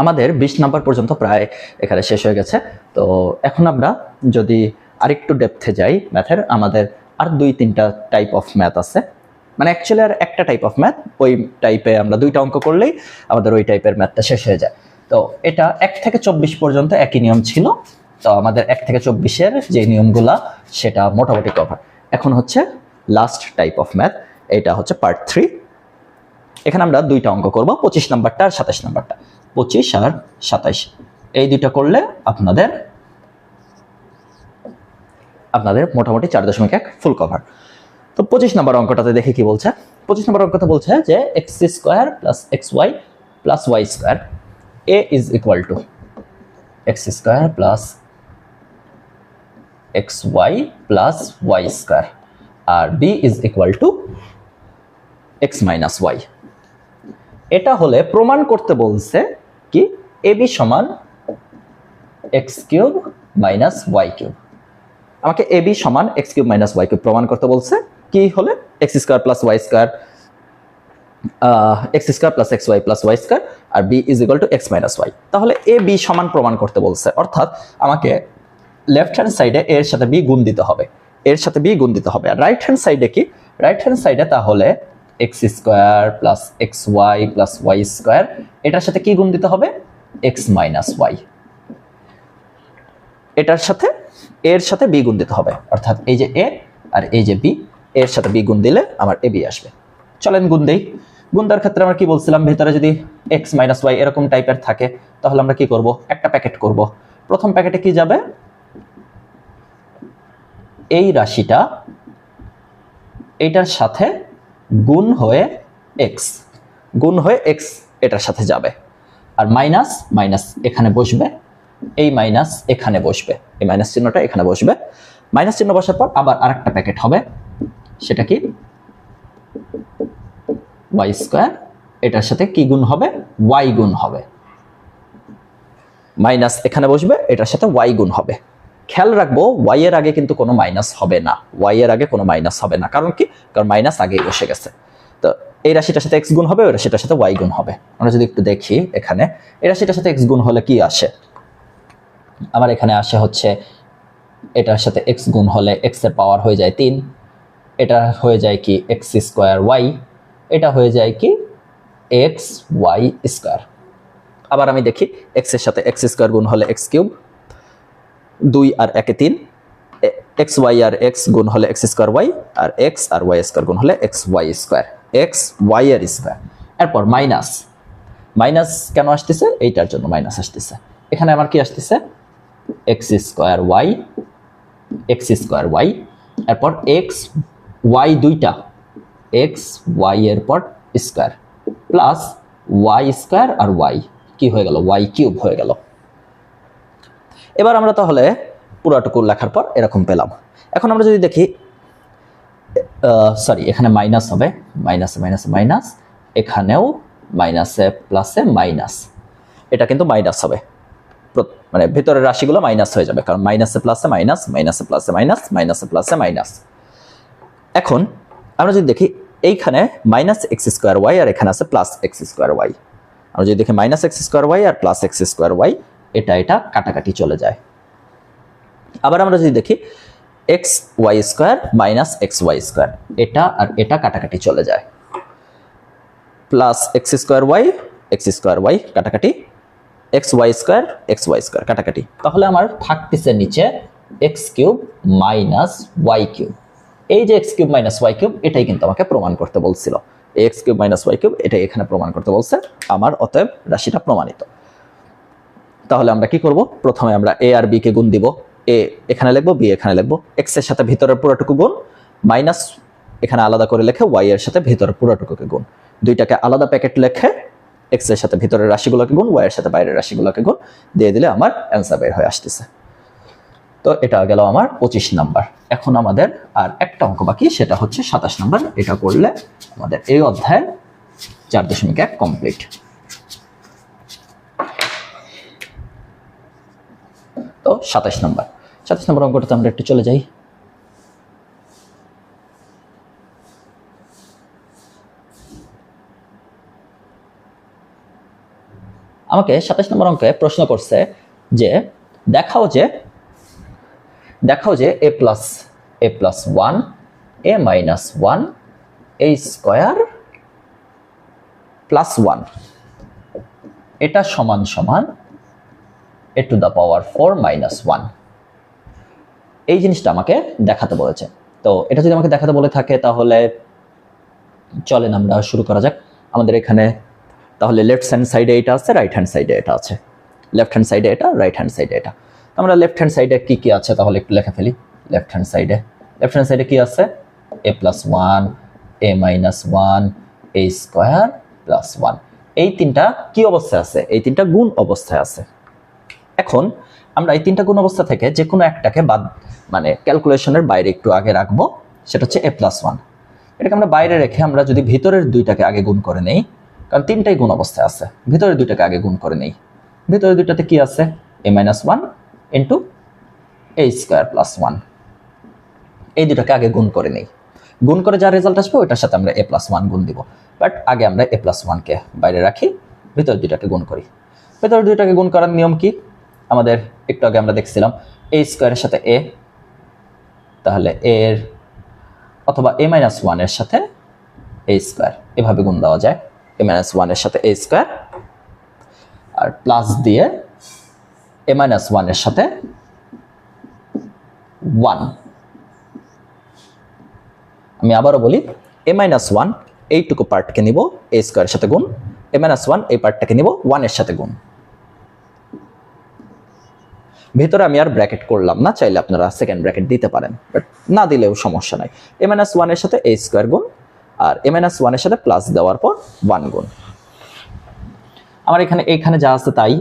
আমাদের 20 নাম্বার পর্যন্ত প্রায় এখানে শেষ হয়ে গেছে। তো এখন আমরা যদি আরেকটু ডেপথে যাই ম্যাথের, আমাদের আর 2-3টা টাইপ অফ ম্যাথ আছে। মানে অ্যাকচুয়ালি আর একটা টাইপ অফ ম্যাথ, ওই টাইপে আমরা 2টা অঙ্ক করলেই আমাদের ওই টাইপের ম্যাথটা শেষ হয়ে যায়। তো এটা 1 থেকে 24 পর্যন্ত একই নিয়ম ছিল। তো আমাদের 1 থেকে 24-এর যে নিয়মগুলা সেটা মোটামুটি কভার। এখন হচ্ছে লাস্ট টাইপ অফ ম্যাথ, এটা হচ্ছে পার্ট 3। এখানে আমরা 2টা অঙ্ক করব, 25 নাম্বারটা আর 27 নাম্বারটা। 25 আর 27 এই 2টা করলে আপনাদের মোটামুটি 4.1 ফুল কভার। তো 25 নাম্বার অঙ্কটাতে দেখি কি বলছে। 25 নাম্বার অঙ্কটা বলছে যে x² + xy + y² a is equal to x² + xy + y² R b is equal to x - y। এটা হলে প্রমাণ করতে বলছে কি ab সমান x³ - y³ আমাকে ab সমান x³ - y³ প্রমাণ করতে বলছে। কি হলে x² + y² x² + xy + y² R b is equal to x - y। তাহলে ab সমান প্রমাণ করতে বলছে, অর্থাৎ আমাকে লেফট হ্যান্ড সাইডে এর সাথে b গুণ দিতে হবে, এর সাথে b গুণ দিতে হবে। আর রাইট হ্যান্ড সাইডে কি, রাইট হ্যান্ড সাইডে তাহলে x² + xy + y² এটার সাথে কি গুণ দিতে হবে, x - y। এটার সাথে এর সাথে b গুণ দিতে হবে, অর্থাৎ এই যে a আর এই যে b, এর সাথে b গুণ দিলে আমার ab আসবে। চলেন গুণ দেই। গুণ দেওয়ার ক্ষেত্রে আমরা কি বলছিলাম, ভেতরে যদি x - y এরকম টাইপের থাকে তাহলে আমরা কি করব, একটা প্যাকেট করব। প্রথম প্যাকেটে কি যাবে, এই রাশিটা এইটার সাথে গুণ হয়ে x, গুণ হয়ে x এটার সাথে যাবে। আর মাইনাস মাইনাস এখানে বসবে, এই মাইনাস এখানে বসবে, এই মাইনাস চিহ্নটা এখানে বসবে। মাইনাস চিহ্ন বসার পর আবার আরেকটা প্যাকেট হবে, সেটা কি y² এটার সাথে কি গুণ হবে, y গুণ হবে। মাইনাস এখানে বসবে, এটার সাথে y গুণ হবে। খেয়াল রাখবো y এর আগে কিন্তু কোনো মাইনাস হবে না, y এর আগে কোনো মাইনাস হবে না। কারণ কি, কারণ মাইনাস আগেই বসে গেছে। তো এই রাশিটার সাথে x গুণ হবে, ওই রাশিটার সাথে y গুণ হবে। আমরা যদি একটু দেখি এখানে এই রাশিটার সাথে x গুণ হলে কি আসে, আমার এখানে আসে হচ্ছে এটার সাথে x গুণ হলে x এর পাওয়ার হয়ে যায় 3, এটা হয়ে যায় কি x² y, এটা হয়ে যায় কি xy²। আবার আমি দেখি x এর সাথে x² গুণ হলে x³ 2 আর 1 3, xy আর x গুণ হলে x² y আর x আর y² গুণ হলে xy², xy এর স্কয়ার। এরপর মাইনাস, মাইনাস কেন আসতেছে, এইটার জন্য মাইনাস আসতেছে। এখানে আমার কি আসতেছে, x² y, এরপর x y দুইটা, x y এর পর স্কয়ার প্লাস y² আর y কি হয়ে গেল, y³ হয়ে গেল। এবার আমরা তাহলে পুরোটুকু লেখার পর এরকম পেলাম। এখন আমরা যদি দেখি, সরি এখানে মাইনাস হবে, মাইনাস মাইনাস মাইনাস, এখানেও মাইনাসে প্লাসে মাইনাস, এটা কিন্তু মাইনাস হবে, মানে ভেতরের রাশিগুলো মাইনাস হয়ে যাবে, কারণ মাইনাসে প্লাসে মাইনাস, মাইনাসে প্লাসে মাইনাস, মাইনাসে প্লাসে মাইনাস। এখন আমরা যদি দেখি এইখানে মাইনাস x² y আর এখানে আছে প্লাস x² y। আমরা যদি দেখি মাইনাস x² y আর প্লাস x² y, এটা এটা কাটাকাটি চলে যায়। আবার আমরা যদি দেখি xy² মাইনাস xy², এটা আর এটা কাটাকাটি চলে যায়। প্লাস x² y কাটাকাটি, xy² কাটাকাটি। তাহলে আমার থাকতেছে নিচে x³ মাইনাস y³ এই যে x³ মাইনাস y³ এটাই কিন্তু আমাকে প্রমাণ করতে বলছিল, এই x³ মাইনাস y³ এটাই এখানে প্রমাণ করতে বলছে আমার, অতএব রাশিটা প্রমাণিত। তাহলে আমরা কি করব, প্রথমে আমরা a আর b কে গুণ দিব, a এখানে লিখবো, b এখানে লিখবো। x এর সাথে ভিতরের পুরোটুকু গুণ, মাইনাস এখানে আলাদা করে লিখে y এর সাথে ভিতরের পুরোটুকুকে গুণ। দুইটাকে আলাদা প্যাকেট লিখে x এর সাথে ভিতরের রাশিগুলোকে গুণ, y এর সাথে বাইরের রাশিগুলোকে গুণ দিয়ে দিলে আমার অ্যান্সার বের হয়ে আসতেছে। তো এটা গেল আমার 25 নাম্বার। এখন আমাদের আর একটা অঙ্ক বাকি, সেটা হচ্ছে 27 নাম্বার। এটা করলে আমাদের এই অধ্যায়ের 4.1 কমপ্লিট। তো 27 নাম্বার অঙ্কটাতে আমরা একটু চলে যাই। আমাকে 27 নম্বর অঙ্কে প্রশ্ন করছে যে দেখাও যে a plus 1 a minus 1 a square plus 1 এটা সমান সমান a to the power 4 minus 1। এই জিনিসটা আমাকে দেখাতে বলেছে। তো এটা যদি আমাকে দেখাতে বলে থাকে তাহলে চলেন আমরা শুরু করা যাক। আমাদের এখানে তাহলে লেফট হ্যান্ড সাইডে এটা আছে, রাইট হ্যান্ড সাইডে এটা আছে। লেফট হ্যান্ড সাইডে এটা, রাইট হ্যান্ড সাইডে এটা। আমরা লেফট হ্যান্ড সাইডে কি কি আছে তাহলে একটু লিখে ফেলি। লেফট হ্যান্ড সাইডে কি আছে? a plus 1 a minus 1 a square plus 1। এই তিনটা কি অবস্থায় আছে? এই তিনটা গুণ অবস্থায় আছে। এখন আমরা এই তিনটা গুণ অবস্থা থেকে যে কোনো একটাকে বাদ মানে ক্যালকুলেশনের বাইরে একটু আগে রাখবো, সেটা হচ্ছে a প্লাস 1। এটাকে আমরা বাইরে রেখে আমরা যদি ভিতরের দুইটাকে আগে গুণ করে নেই, কারণ তিনটাই গুণ অবস্থায় আছে, ভিতরের দুইটাকে আগে গুণ করে নেই। ভিতরের দুইটাতে কি আছে? a minus 1 into a square plus 1। এই দুটাকে আগে গুণ করে নেই। গুণ করে যা রেজাল্ট আসবে ওইটার সাথে আমরা a প্লাস 1 গুণ দিব। বাট আগে আমরা a প্লাস 1কে বাইরে রাখি, ভিতরের দুইটাকে গুণ করি। ভিতরের দুইটাকে গুণ করার নিয়ম কি? আমাদের একটু আগে আমরা দেখছিলাম a স্কয়ারের সাথে a, তাহলে এর অথবা a মাইনাস 1 এর সাথে a স্কয়ার, এভাবে গুণ দেওয়া যায়। a মাইনাস 1 এর সাথে a স্কয়ার আর প্লাস দিয়ে a মাইনাস 1 এর সাথে 1। আমি আবারও বলি, a মাইনাস 1 এইটুকু পার্টকে নিব a স্কয়ারের সাথে গুণ, a মাইনাস 1 এই পার্টটাকে নিব 1 এর সাথে গুণ। ভেতরে আমি আর ব্র্যাকেট করলাম না, চাইলে আপনারা সেকেন্ড ব্র্যাকেট দিতে পারেন, বাট না দিলেও সমস্যা নাই। a মাইনাস 1 এর সাথে a স্কয়ার গুণ আর a মাইনাস 1 এর সাথে প্লাস দেওয়ার পর 1 গুণ। আমার এখানে যা আছে তাই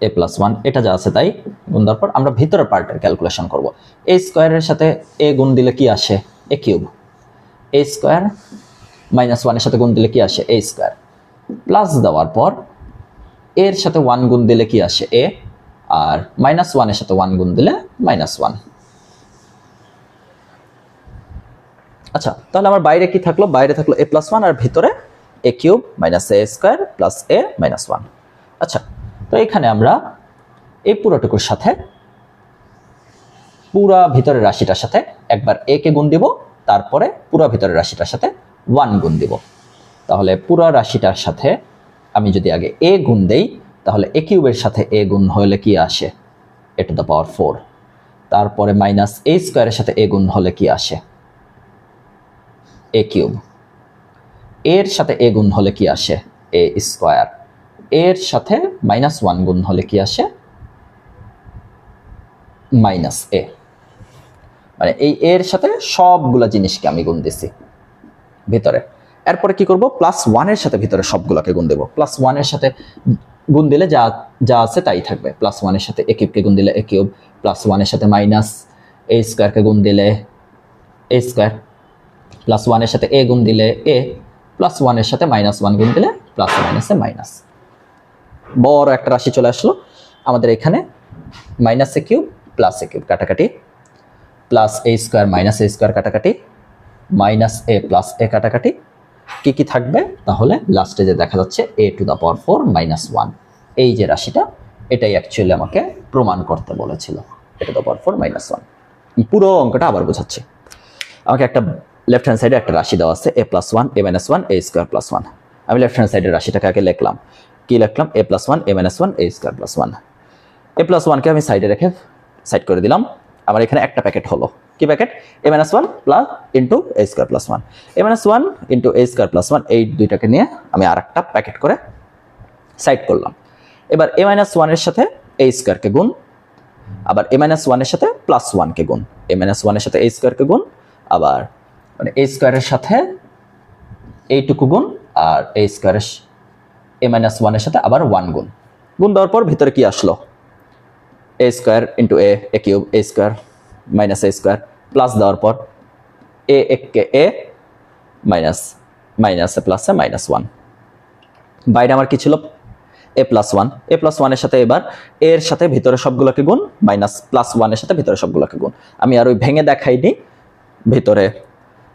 a প্লাস 1, এটা যা আছে তাই গুণ দেওয়ার পর আমরা ভিতরের পার্টের ক্যালকুলেশন করব। a স্কয়ারের সাথে a গুণ দিলে কি আসে? a cube. a square minus 1 এর সাথে গুণ দিলে কি আসে? a square. প্লাস দেওয়ার পর এর সাথে 1 গুণ দিলে কি আসে? a, আর মাইনাস 1 এর সাথে 1 গুণ দিলে মাইনাস 1। আচ্ছা, তাহলে আমার বাইরে কি থাকলো? বাইরে থাকলো a প্লাস 1 আর ভিতরে a cube minus a square plus a minus 1। আচ্ছা, তো এখানে আমরা এই পুরোটুকুর সাথে পুরা ভিতরের রাশিটার সাথে একবার a কে গুণ দিব, তারপরে পুরা ভিতরের রাশিটার সাথে 1 গুণ দিব। তাহলে পুরা রাশিটার সাথে আমি যদি আগে a গুণ দেই, তাহলে a কিউবের সাথে a গুণ হলে কি আসে? a to the power 4। তারপরে মাইনাস a স্কয়ারের সাথে a গুণ হলে কি আসে? a cube. এর সাথে a গুণ হলে কি আসে? a square. এর সাথে মাইনাস 1 গুণ হলে কি আসে? Minus a। মানে এই এর সাথে সবগুলা জিনিসকে আমি গুণ দিছি ভিতরে। এরপরে কি করব? প্লাস 1 এর সাথে ভিতরে সবগুলাকে গুণ দেব। প্লাস 1 এর সাথে গুণ দিলে যা আছে তাই থাকবে। প্লাস 1 এর সাথে a কিউবকে গুণ দিলে a কিউব, প্লাস 1 এর সাথে মাইনাস a স্কয়ারকে গুণ দিলে a স্কয়ার, প্লাস 1 এর সাথে a গুণ দিলে a, প্লাস 1 এর সাথে মাইনাস 1 গুণ দিলে প্লাস মাইনাসে মাইনাস। বড় একটা রাশি চলে আসলো আমাদের এখানে। Minus a cube plus a cube কাটাকাটি, plus a square minus a square কাটাকাটি, মাইনাস a প্লাস a কাটাকাটি। কি কি থাকবে? তাহলে লাস্টে যে দেখা যাচ্ছে a to the power 4 minus 1, এই যে রাশিটা, এটাই অ্যাকচুয়ালি আমাকে প্রমাণ করতে বলেছিল, a to the power 4 minus 1। পুরো অঙ্কটা আবার বোঝাচ্ছি। আমাকে একটা লেফট হ্যান্ড সাইডে একটা রাশি দেওয়া আছে a plus 1 a minus 1 a square plus 1। আমি লেফট হ্যান্ড সাইডের রাশিটাকে আগে লিখলাম। কি লিখলাম? a plus 1 a minus 1 a square plus 1। a plus 1কে আমি সাইডে রেখে সাইড করে দিলাম। আমার এখানে একটা প্যাকেট হলো। কি packet? a minus 1 plus into a square plus 1। a minus 1 into a square plus 1, এই দুইটাকে নিয়ে আমি আর একটা প্যাকেট করে সাইড করলাম। এবার a মাইনাস 1 এর সাথে a স্কয়ারকে গুণ, আবার a মাইনাস 1 এর সাথে প্লাস 1কে গুণ, a মাইনাস 1 এর সাথে a স্কয়ারকে গুণ, আবার মানে a স্কয়ারের সাথে এইটুকু গুণ, আর a স্কয়ারের a মাইনাস 1 এর সাথে আবার 1 গুণ। গুণ দেওয়ার পর ভিতরে কি আসলো? a square into a cube, a square minus a square, plus দেওয়ার পর a কে a মাইনাস মাইনাসে প্লাসে মাইনাস 1। বাইরে আমার কি ছিল? a plus 1। a প্লাস 1 এর সাথে এবার এর সাথে ভিতরে সবগুলোকে গুণ, মাইনাস প্লাস 1 এর সাথে ভিতরে সবগুলোকে গুণ। আমি আর ওই ভেঙে দেখাইনি ভিতরে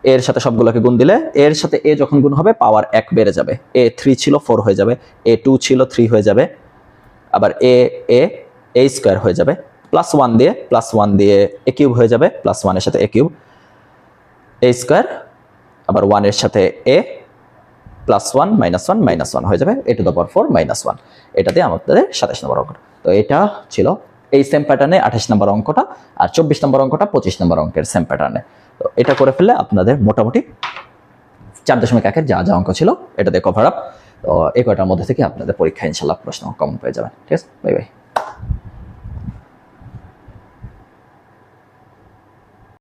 এর সাথে সবগুলোকে গুণ দিলে এর সাথে এ যখন গুণ হবে পাওয়ার 1 বেড়ে যাবে। এ 3 ছিল 4 হয়ে যাবে, এ 2 ছিল 3 হয়ে যাবে, আবার এ স্কোয়ার হয়ে যাবে, +1 দিয়ে এ কিউব হয়ে যাবে, +1 এর সাথে এ কিউব, এ স্কোয়ার, আবার 1 এর সাথে এ, +1 -1 -1 হয়ে যাবে, a টু দ্য পাওয়ার 4 -1। এটা দিয়ে আমাদের 27 নম্বর অঙ্কটা। তো এটা ছিল এই সেম প্যাটার্নে 28 নম্বর অঙ্কটা, আর 24 নম্বর অঙ্কটা 25 নম্বর অঙ্কের সেম প্যাটার্নে। তো এটা করে ফেললে আপনাদের মোটামুটি 4.1 যা যা অঙ্ক ছিল এটা দিয়ে কভার আপ। তো এই কয়টার মধ্যে থেকে আপনাদের পরীক্ষা ইনশাল্লাহ প্রশ্ন কমন পেয়ে যাবেন। ঠিক আছে, বাই বাই।